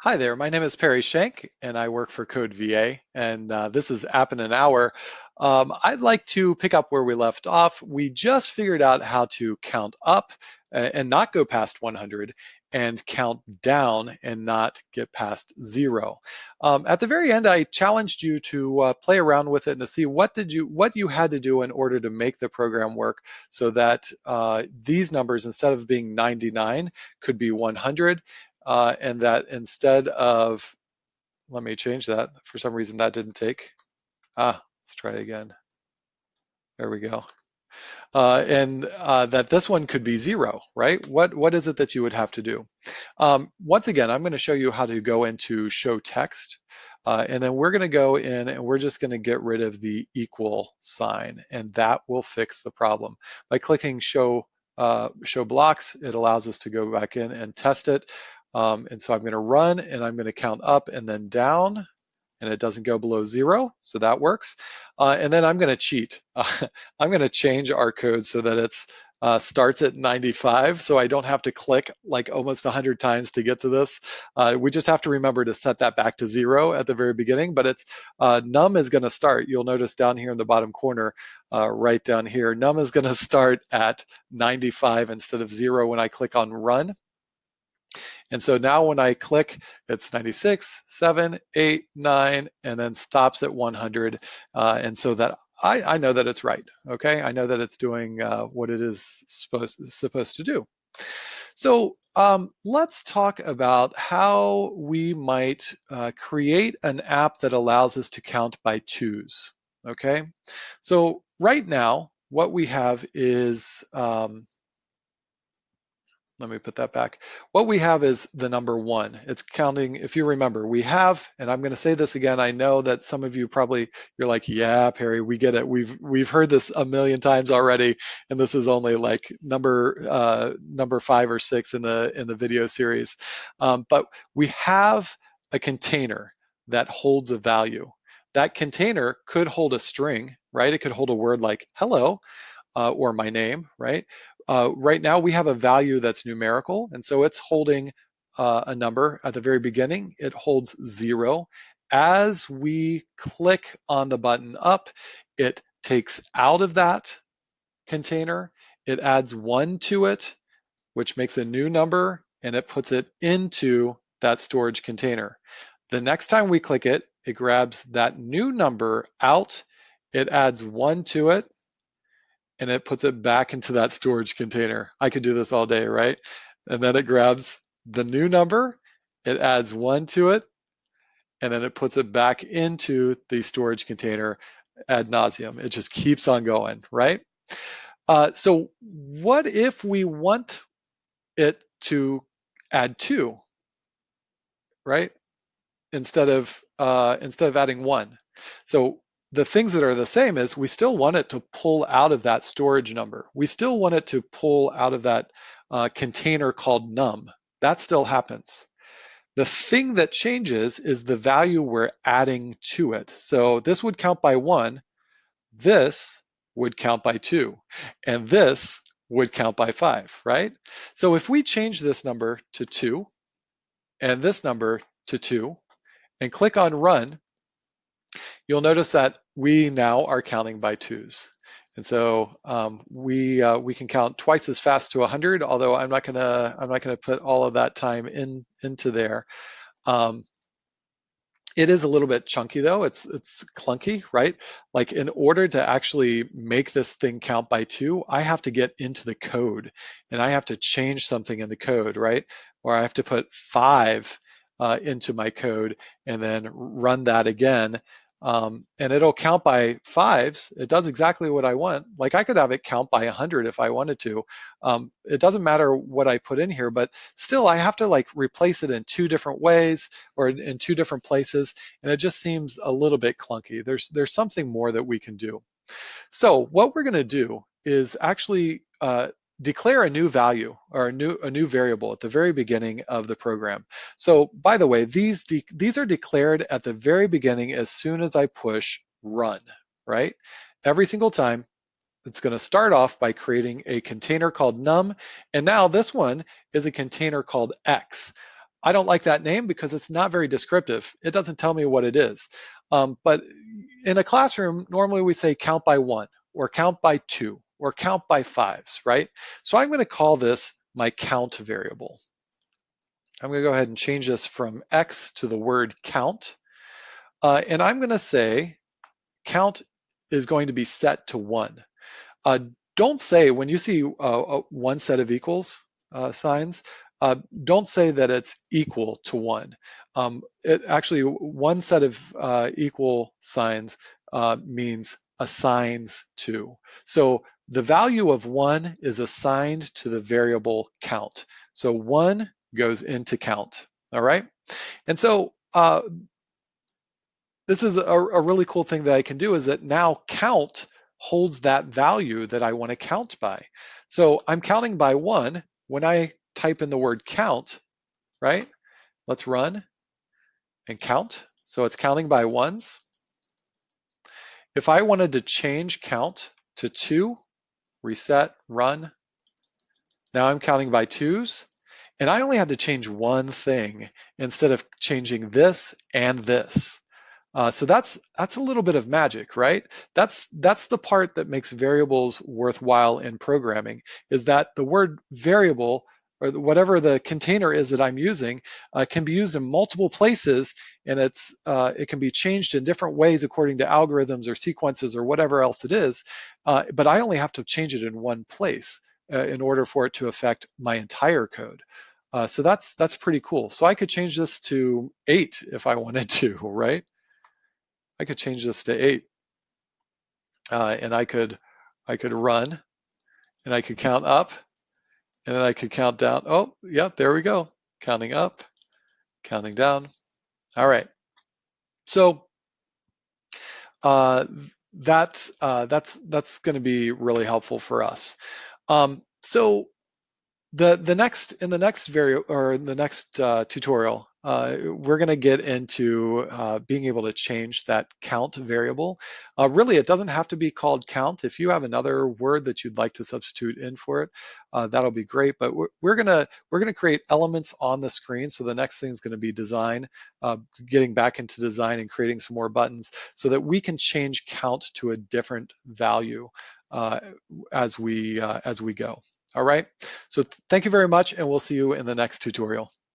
Hi there, my name is Perry Shank and I work for Code VA, and this is App in an Hour. I'd like to pick up where we left off. We just figured out how to count up and not go past 100 and count down and not get past zero. At the very end, I challenged you to play around with it and to see what you had to do in order to make the program work so that these numbers, instead of being 99, could be 100 and that instead of, let me change that. For some reason that didn't take. Let's try it again. There we go. And that this one could be zero, right? What is it that you would have to do? Once again, I'm going to show you how to go into show text. And then we're going to go in and we're just going to get rid of the equal sign, and that will fix the problem. By clicking show blocks, it allows us to go back in and test it. And so I'm going to run and I'm going to count up and then down, and it doesn't go below zero, so that works. And then I'm going to cheat. I'm going to change our code so that it's starts at 95, so I don't have to click like almost 100 times to get to this. We just have to remember to set that back to zero at the very beginning, but it's num is going to start. You'll notice down here in the bottom corner, right down here, num is going to start at 95 instead of zero when I click on run. And so now when I click, it's 96, 7, 8, 9, and then stops at 100. And so that I know that it's right, okay? I know that it's doing what it is supposed to do. So let's talk about how we might create an app that allows us to count by twos, okay? So right now, what we have is, let me put that back. What we have is the number one. It's counting, if you remember, we have, and I'm going to say this again. I know that some of you probably, you're like, yeah, Perry, we get it. We've heard this a million times already, and this is only like number 5 or 6 in the video series. But we have a container that holds a value. That container could hold a string, right? It could hold a word like hello, or my name, right? Right now we have a value that's numerical, and so it's holding a number at the very beginning. It holds 0. As we click on the button up, it takes out of that container, it adds 1 to it, which makes a new number, and it puts it into that storage container. The next time we click it, it grabs that new number out, it adds 1 to it, and it puts it back into that storage container. I could do this all day, right? And then it grabs the new number, it adds 1 to it, and then it puts it back into the storage container ad nauseum. It just keeps on going, right? So what if we want it to add 2, right? Instead of adding 1. So the things that are the same is we still want it to pull out of that storage number. We still want it to pull out of that container called num. That still happens. The thing that changes is the value we're adding to it. So this would count by 1, this would count by 2, and this would count by 5, right? So if we change this number to 2 and this number to 2 and click on run, you'll notice that we now are counting by twos. And so we can count twice as fast to 100. Although I'm not gonna put all of that time into there. Um, it is a little bit chunky though. It's clunky, right? Like in order to actually make this thing count by 2, I have to get into the code and I have to change something in the code, right? Or I have to put 5 into my code and then run that again. And it'll count by 5s. It does exactly what I want. Like I could have it count by 100 if I wanted to. It doesn't matter what I put in here, but still I have to like replace it in 2 different ways or in 2 different places, and it just seems a little bit clunky. There's something more that we can do. So what we're going to do is actually declare a new value or a new variable at the very beginning of the program. So by the way, these are declared at the very beginning as soon as I push run, right? Every single time. It's going to start off by creating a container called num, and now this one is a container called x. I don't like that name because it's not very descriptive. It doesn't tell me what it is. But in a classroom, normally we say count by one, or count by two, or count by fives, right? So I'm going to call this my count variable. I'm going to go ahead and change this from X to the word count. And I'm going to say count is going to be set to one. Uh, don't say, when you see one set of equals signs, don't say that it's equal to one. It actually, one set of equal signs means assigns to. So the value of one is assigned to the variable count. So one goes into count, all right? And so this is a really cool thing that I can do, is that now count holds that value that I want to count by. So I'm counting by one. When I type in the word count, right? Let's run and count. So it's counting by ones. If I wanted to change count to two, reset, run, now I'm counting by twos. And I only had to change one thing instead of changing this and this. So that's a little bit of magic, right? That's the part that makes variables worthwhile in programming, is that the word variable, or whatever the container is that I'm using, can be used in multiple places, and it can be changed in different ways according to algorithms or sequences or whatever else it is. But I only have to change it in one place in order for it to affect my entire code. So that's pretty cool. So I could change this to 8 if I wanted to, right? I could change this to 8, and I could run, and I could count up, and then I could count down. Oh, yeah, there we go. Counting up, counting down. All right. So uh, that's going to be really helpful for us. So the next in the next tutorial, we're going to get into being able to change that count variable. Really, it doesn't have to be called count. If you have another word that you'd like to substitute in for it, that'll be great. But we're gonna create elements on the screen. So the next thing is going to be design, getting back into design and creating some more buttons so that we can change count to a different value uh, as we go. All right. So thank you very much, and we'll see you in the next tutorial.